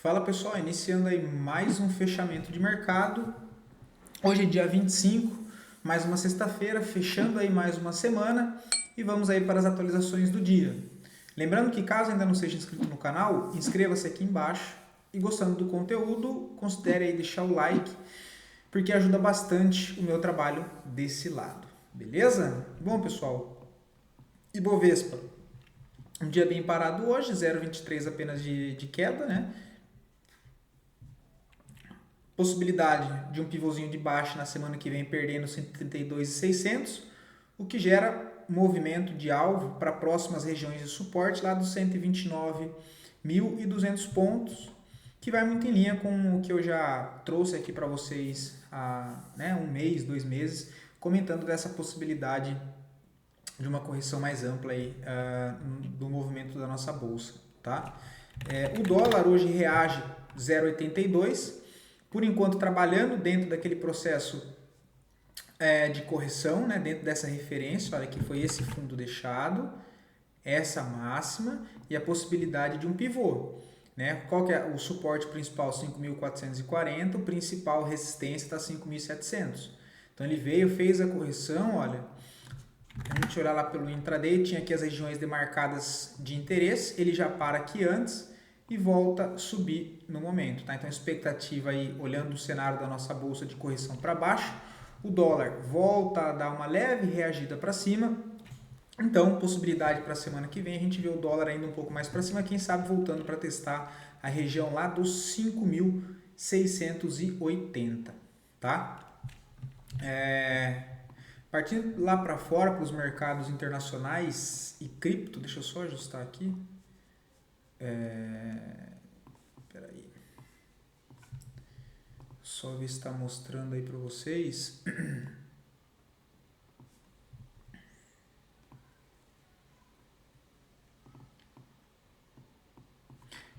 Fala pessoal, iniciando aí mais um fechamento de mercado. Hoje é dia 25, mais uma sexta-feira, fechando aí mais uma semana e vamos aí para as atualizações do dia. Lembrando que caso ainda não seja inscrito no canal, inscreva-se aqui embaixo e gostando do conteúdo, considere aí deixar o like, porque ajuda bastante o meu trabalho desse lado. Beleza? Bom pessoal, Ibovespa, um dia bem parado hoje, 0,23 apenas de queda, né? Possibilidade de um pivôzinho de baixa na semana que vem perdendo 132.600, o que gera movimento de alvo para próximas regiões de suporte lá dos 129.200 pontos, que vai muito em linha com o que eu já trouxe aqui para vocês há um mês, 2 meses, comentando dessa possibilidade de uma correção mais ampla aí, do movimento da nossa bolsa. Tá? O dólar hoje reage 0,82, por enquanto trabalhando dentro daquele processo de correção, né, dentro dessa referência, olha que foi esse fundo deixado, essa máxima e a possibilidade de um pivô. Né? Qual que é o suporte principal? 5.440, o principal resistência está 5.700. Então ele veio, fez a correção, olha, a gente olhar lá pelo intraday, tinha aqui as regiões demarcadas de interesse, ele já para aqui antes e volta a subir no momento. Tá? Então, a expectativa aí, olhando o cenário da nossa bolsa de correção para baixo, o dólar volta a dar uma leve reagida para cima. Então, possibilidade para a semana que vem, a gente vê o dólar ainda um pouco mais para cima, quem sabe voltando para testar a região lá dos 5.680. Tá? Partindo lá para fora, para os mercados internacionais e cripto, deixa eu só ajustar aqui. Peraí. Só ver se está mostrando aí para vocês.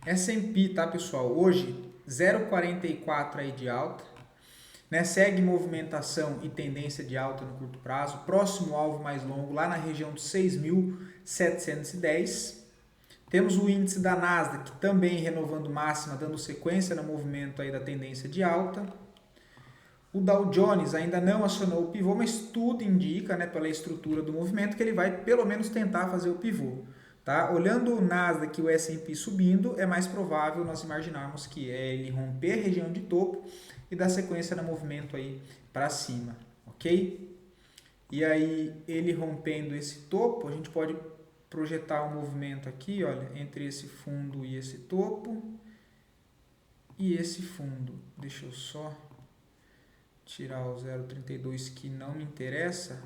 S&P, tá pessoal? Hoje 0,44 aí de alta. Né, segue movimentação e tendência de alta no curto prazo, próximo alvo mais longo lá na região dos 6.710. Temos o índice da Nasdaq também renovando máxima, dando sequência no movimento aí da tendência de alta. O Dow Jones ainda não acionou o pivô, mas tudo indica, né, pela estrutura do movimento, que ele vai pelo menos tentar fazer o pivô. Tá? Olhando o Nasdaq e o S&P subindo, é mais provável nós imaginarmos que ele romper a região de topo e dar sequência no movimento aí para cima, ok? E aí, ele rompendo esse topo, a gente pode projetar um movimento aqui, olha, entre esse fundo e esse topo e esse fundo. Deixa eu só tirar o 0,32 que não me interessa.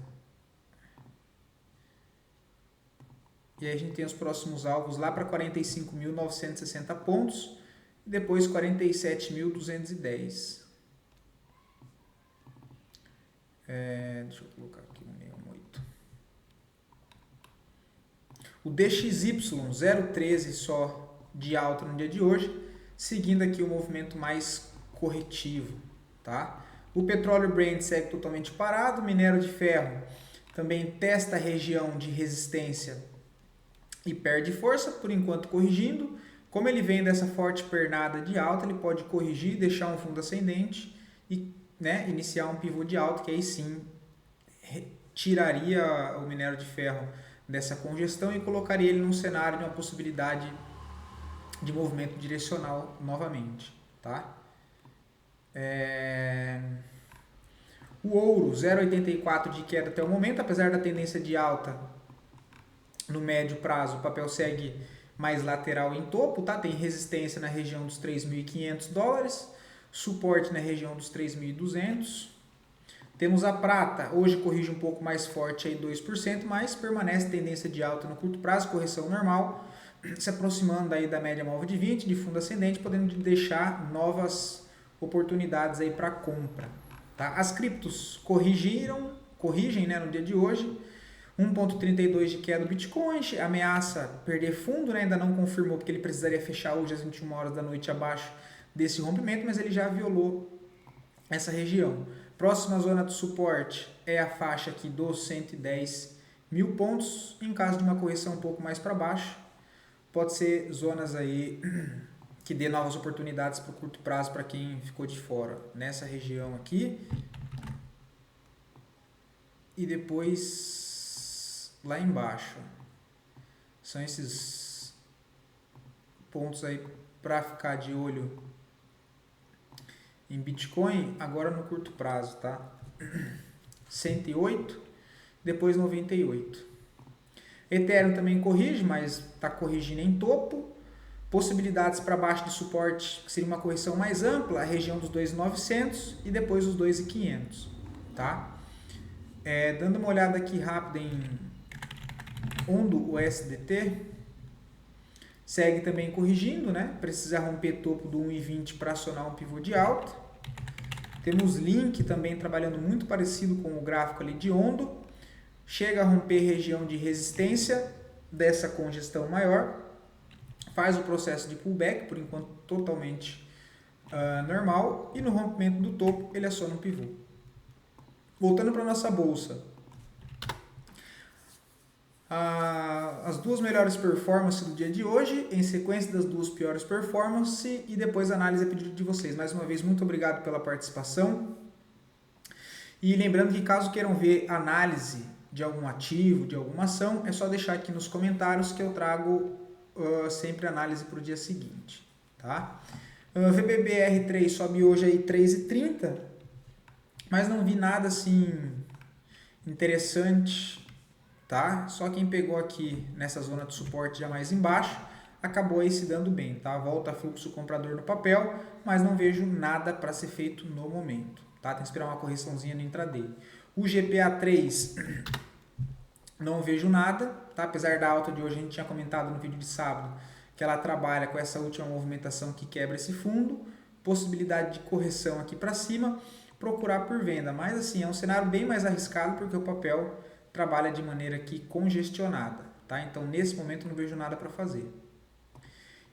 E aí a gente tem os próximos alvos lá para 45.960 pontos e depois 47.210. Deixa eu colocar aqui um 68. O DXY 0,13 só de alta no dia de hoje, seguindo aqui o movimento mais corretivo. Tá? O petróleo Brent segue totalmente parado, o minério de ferro também testa a região de resistência e perde força, por enquanto corrigindo. Como ele vem dessa forte pernada de alta, ele pode corrigir, deixar um fundo ascendente e iniciar um pivô de alta, que aí sim tiraria o minério de ferro dessa congestão e colocaria ele num cenário de uma possibilidade de movimento direcional novamente. Tá? O ouro, 0,84 de queda até o momento, apesar da tendência de alta no médio prazo, o papel segue mais lateral em topo, tá? Tem resistência na região dos $3.500, suporte na região dos 3.200. Temos a prata, hoje corrige um pouco mais forte, aí 2%, mas permanece tendência de alta no curto prazo, correção normal, se aproximando aí da média móvel de 20, de fundo ascendente, podendo deixar novas oportunidades aí para compra. Tá? As criptos corrigem, né, no dia de hoje, 1,32 de queda do Bitcoin, ameaça perder fundo, né? Ainda não confirmou porque ele precisaria fechar hoje às 21 horas da noite abaixo desse rompimento, mas ele já violou essa região. Próxima zona de suporte é a faixa aqui dos 110.000 pontos. Em caso de uma correção um pouco mais para baixo, pode ser zonas aí que dê novas oportunidades para o curto prazo para quem ficou de fora. Nessa região aqui. E depois lá embaixo. São esses pontos aí para ficar de olho em Bitcoin agora no curto prazo, tá? 108, depois 98. Ethereum também corrige, mas está corrigindo em topo. Possibilidades para baixo de suporte, que seria uma correção mais ampla, a região dos 2.900 e depois os 2.500, tá? Dando uma olhada aqui rápida em Ondo USDT, segue também corrigindo, né? Precisa romper topo do 1,20 para acionar um pivô de alta. Temos Link também trabalhando muito parecido com o gráfico ali de Ondo. Chega a romper região de resistência dessa congestão maior. Faz o processo de pullback, por enquanto totalmente normal. E no rompimento do topo ele aciona um pivô. Voltando para a nossa bolsa. As duas melhores performances do dia de hoje, em sequência das duas piores performances e depois a análise a pedido de vocês. Mais uma vez, muito obrigado pela participação. E lembrando que caso queiram ver análise de algum ativo, de alguma ação, é só deixar aqui nos comentários que eu trago sempre análise para o dia seguinte. Tá? VBBR3 sobe hoje aí 3,30, mas não vi nada assim interessante. Tá? Só quem pegou aqui nessa zona de suporte já mais embaixo acabou aí se dando bem, tá? Volta fluxo comprador no papel, mas não vejo nada para ser feito no momento, tá? Tem que esperar uma correçãozinha no intraday. O GPA3 não vejo nada, tá? Apesar da alta de hoje, a gente tinha comentado no vídeo de sábado que ela trabalha com essa última movimentação que quebra esse fundo, possibilidade de correção aqui para cima, procurar por venda, mas assim, é um cenário bem mais arriscado porque o papel trabalha de maneira aqui congestionada, tá? Então nesse momento não vejo nada para fazer.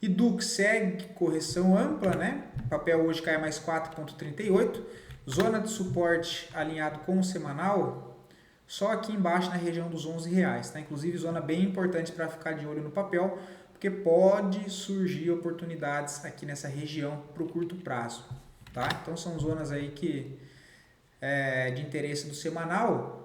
E Dux segue correção ampla, né? O papel hoje cai mais 4,38, zona de suporte alinhado com o semanal, só aqui embaixo na região dos R$11, tá? Inclusive zona bem importante para ficar de olho no papel, porque pode surgir oportunidades aqui nessa região para o curto prazo, tá? Então são zonas aí que de interesse do semanal.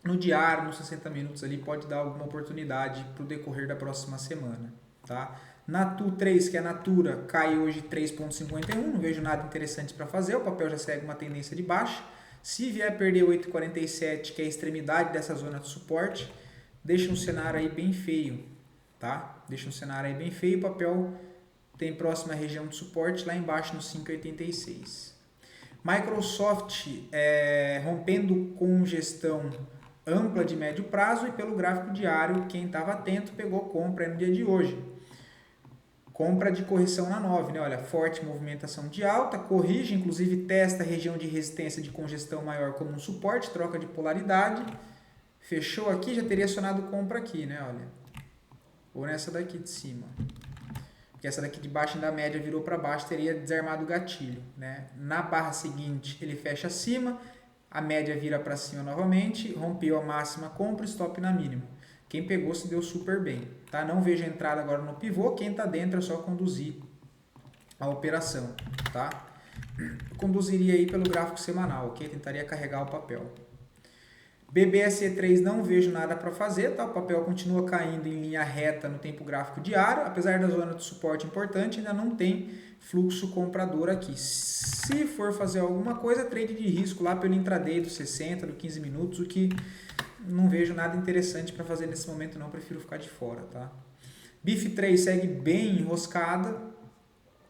No diário, nos 60 minutos ali, pode dar alguma oportunidade para o decorrer da próxima semana, tá? Natu 3, que é a Natura, cai hoje 3,51, não vejo nada interessante para fazer, o papel já segue uma tendência de baixa. Se vier perder 8,47, que é a extremidade dessa zona de suporte, deixa um cenário aí bem feio, tá? Deixa um cenário aí bem feio, o papel tem próxima região de suporte lá embaixo no 5,86. Microsoft rompendo congestão ampla de médio prazo e pelo gráfico diário, quem estava atento pegou compra no dia de hoje. Compra de correção na 9, né? Olha, forte movimentação de alta, corrige, inclusive testa a região de resistência de congestão maior como um suporte, troca de polaridade. Fechou aqui, já teria acionado compra aqui, né? Olha. Ou nessa daqui de cima. Porque essa daqui de baixo da média virou para baixo, teria desarmado o gatilho, né? Na barra seguinte, ele fecha acima, a média vira para cima novamente, rompeu a máxima, compra, stop na mínima. Quem pegou se deu super bem, tá? Não vejo entrada agora no pivô, quem está dentro é só conduzir a operação, tá? Conduziria aí pelo gráfico semanal, ok? Tentaria carregar o papel. BBSE3 não vejo nada para fazer, tá? O papel continua caindo em linha reta no tempo gráfico diário, apesar da zona de suporte importante, ainda não tem fluxo comprador aqui. Se for fazer alguma coisa, trade de risco lá pelo intraday do 60, do 15 minutos, o que não vejo nada interessante para fazer nesse momento não, prefiro ficar de fora, tá? BIF3 segue bem enroscada,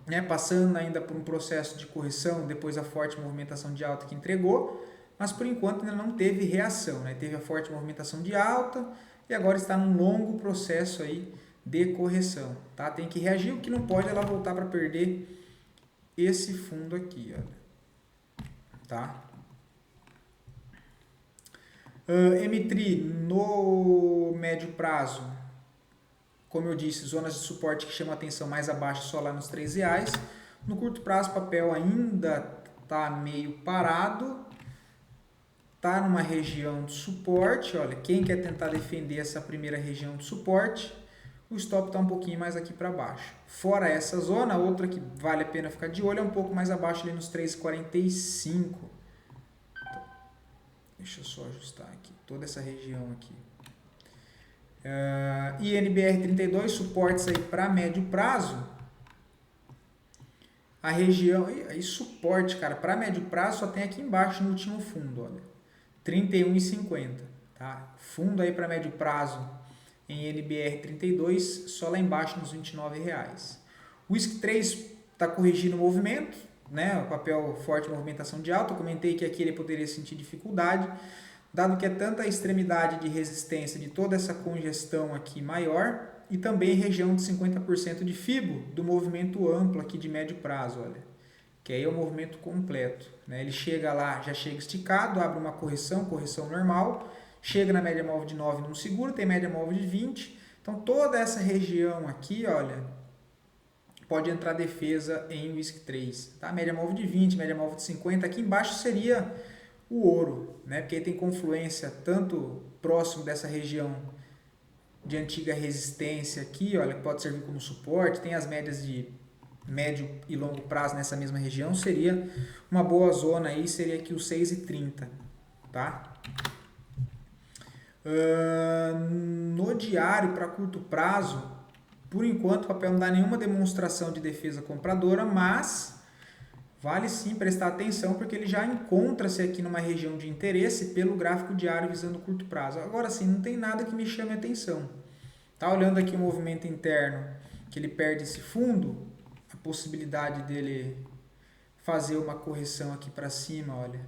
né? Passando ainda por um processo de correção depois da forte movimentação de alta que entregou, mas por enquanto ainda não teve reação, né? Teve a forte movimentação de alta e agora está num longo processo aí de correção, tá? Tem que reagir, o que não pode é ela voltar para perder esse fundo aqui, ó, tá? M3 no médio prazo, como eu disse, zonas de suporte que chamam a atenção mais abaixo, só lá nos R$3. No curto prazo, o papel ainda está meio parado, está numa região de suporte. Olha, quem quer tentar defender essa primeira região de suporte, o stop está um pouquinho mais aqui para baixo. Fora essa zona, outra que vale a pena ficar de olho é um pouco mais abaixo ali nos 3,45. Deixa eu só ajustar aqui, toda essa região aqui. INBR 32, suportes aí para médio prazo. A região, aí suporte, cara, para médio prazo só tem aqui embaixo no último fundo, olha, 31,50, tá? Fundo aí para médio prazo em NBR 32, só lá embaixo nos R$29. O WISC3 está corrigindo o movimento, né? O papel forte movimentação de alta. Eu comentei que aqui ele poderia sentir dificuldade, dado que é tanta a extremidade de resistência de toda essa congestão aqui maior e também região de 50% de FIBO do movimento amplo aqui de médio prazo, olha, que aí é o movimento completo, né? Ele chega lá, já chega esticado, abre uma correção normal, chega na média móvel de 9 não segura, tem média móvel de 20, então toda essa região aqui, olha, pode entrar defesa em WISC3, tá? Média móvel de 20, média móvel de 50, aqui embaixo seria o ouro, né? Porque aí tem confluência tanto próximo dessa região de antiga resistência aqui, olha, que pode servir como suporte, tem as médias de médio e longo prazo nessa mesma região, seria uma boa zona aí, seria aqui o 6,30, tá? No diário, para curto prazo, por enquanto o papel não dá nenhuma demonstração de defesa compradora, mas vale sim prestar atenção porque ele já encontra-se aqui numa região de interesse pelo gráfico diário visando curto prazo. Agora sim, não tem nada que me chame a atenção. Tá olhando aqui o movimento interno, que ele perde esse fundo, a possibilidade dele fazer uma correção aqui para cima, olha.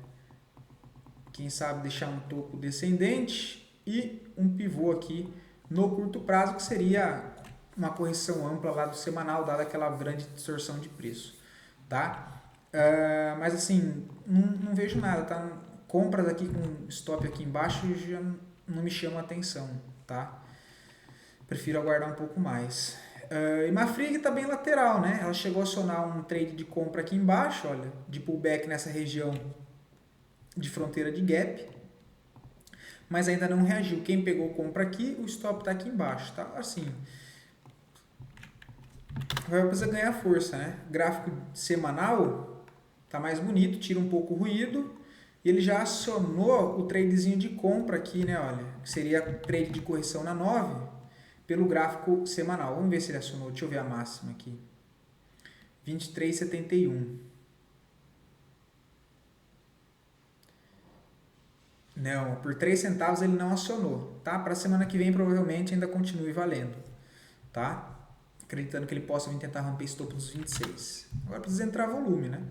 Quem sabe deixar um topo descendente e um pivô aqui no curto prazo, que seria uma correção ampla lá do semanal, dada aquela grande distorção de preço, tá? Mas assim, não vejo nada, tá? Compras aqui com stop aqui embaixo já não me chama a atenção, tá? Prefiro aguardar um pouco mais. E Mafrig está bem lateral, né? Ela chegou a acionar um trade de compra aqui embaixo, olha, de pullback nessa região de fronteira de gap, mas ainda não reagiu. Quem pegou compra aqui, o stop está aqui embaixo, tá? Assim, vai precisar ganhar força, né? Gráfico semanal tá mais bonito, tira um pouco o ruído. E ele já acionou o tradezinho de compra aqui, né? Olha, que seria trade de correção na 9 pelo gráfico semanal. Vamos ver se ele acionou. Deixa eu ver a máxima aqui. 23,71. Não, por 3 centavos ele não acionou, tá? Para a semana que vem provavelmente ainda continue valendo, tá? Acreditando que ele possa vir tentar romper esse topo dos 26. Agora precisa entrar volume, né?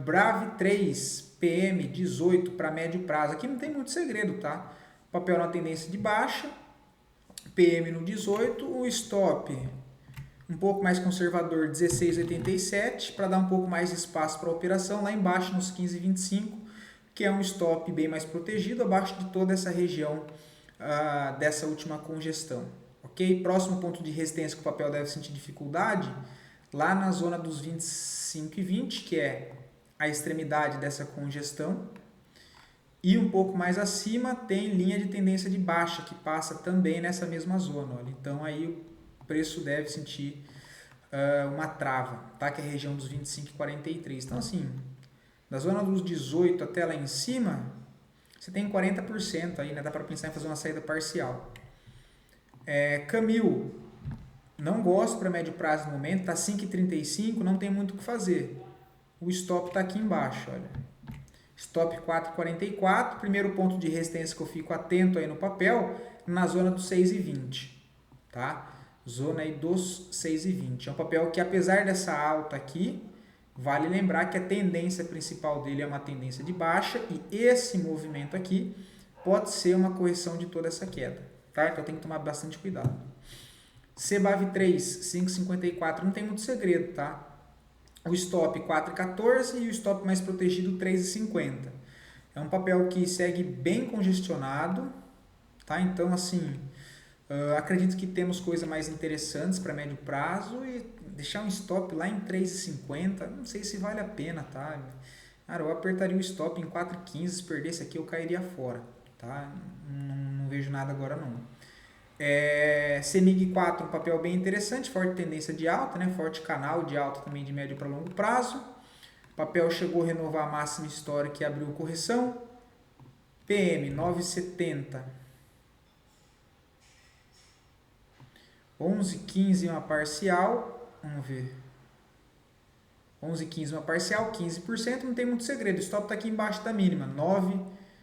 Brave 3, PM 18 para médio prazo. Aqui não tem muito segredo, tá? Papel na tendência de baixa, PM no 18, o stop um pouco mais conservador 16,87 para dar um pouco mais de espaço para a operação, lá embaixo nos 15,25, que é um stop bem mais protegido, abaixo de toda essa região dessa última congestão. Ok? Próximo ponto de resistência que o papel deve sentir dificuldade, lá na zona dos 25,20, que é a extremidade dessa congestão. E um pouco mais acima tem linha de tendência de baixa, que passa também nessa mesma zona. Olha. Então aí o preço deve sentir uma trava, tá? Que é a região dos 25,43. Então assim, da zona dos 18 até lá em cima, você tem 40% aí, né? Dá para pensar em fazer uma saída parcial. Camil, não gosto para médio prazo no momento, tá 5,35, não tem muito o que fazer. O stop está aqui embaixo, olha. Stop 4,44, primeiro ponto de resistência que eu fico atento aí no papel, na zona dos 6,20, tá? Zona aí dos 6,20. É um papel que, apesar dessa alta aqui, vale lembrar que a tendência principal dele é uma tendência de baixa e esse movimento aqui pode ser uma correção de toda essa queda, tá? Então tem que tomar bastante cuidado. CBAV 3, 5,54, não tem muito segredo, tá? O stop 4,14 e o stop mais protegido 3,50. É um papel que segue bem congestionado, tá? Então, assim, acredito que temos coisas mais interessantes para médio prazo e deixar um stop lá em 3,50, não sei se vale a pena, tá? Cara, eu apertaria o stop em 4,15, se perdesse aqui eu cairia fora, tá? Não vejo nada agora não. CEMIG 4, um papel bem interessante, forte tendência de alta, né? Forte canal de alta também de médio para longo prazo. O papel chegou a renovar a máxima histórica e abriu correção. PM 9,70. 11,15 uma parcial. Vamos ver. 11,15 uma parcial, 15%. Não tem muito segredo. O stop está aqui embaixo da mínima. 9.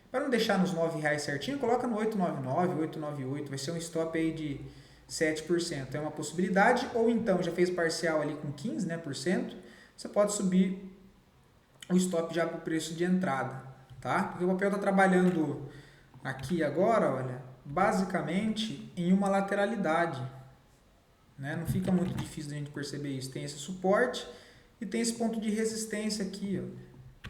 Para não deixar nos R$9 certinho, coloca no 8,99, 8,98. Vai ser um stop aí de 7%. É uma possibilidade. Ou então, já fez parcial ali com 15%, né, por cento, você pode subir o stop já para o preço de entrada, tá? Porque o papel está trabalhando aqui agora, olha, basicamente em uma lateralidade, né? Não fica muito difícil da gente perceber isso. Tem esse suporte e tem esse ponto de resistência aqui, ó.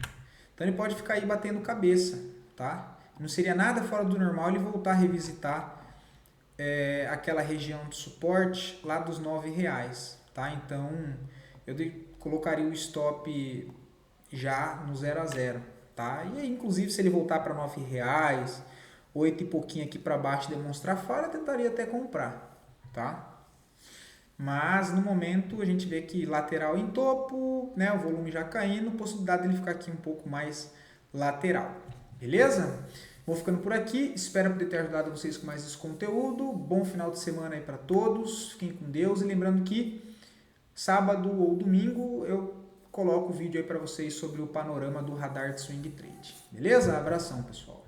Então ele pode ficar aí batendo cabeça, tá? Não seria nada fora do normal ele voltar a revisitar aquela região de suporte lá dos R$9, tá? Então eu colocaria o stop já no 0 a 0, tá? E aí, inclusive, se ele voltar para R$9, 8 e pouquinho aqui para baixo demonstrar falha, eu tentaria até comprar, tá? Mas no momento a gente vê que lateral em topo, né? O volume já caindo, possibilidade dele ficar aqui um pouco mais lateral, beleza? Vou ficando por aqui, espero poder ter ajudado vocês com mais esse conteúdo. Bom final de semana aí para todos, fiquem com Deus e lembrando que sábado ou domingo eu coloco o vídeo aí para vocês sobre o panorama do radar de swing trade. Beleza? Abração, pessoal.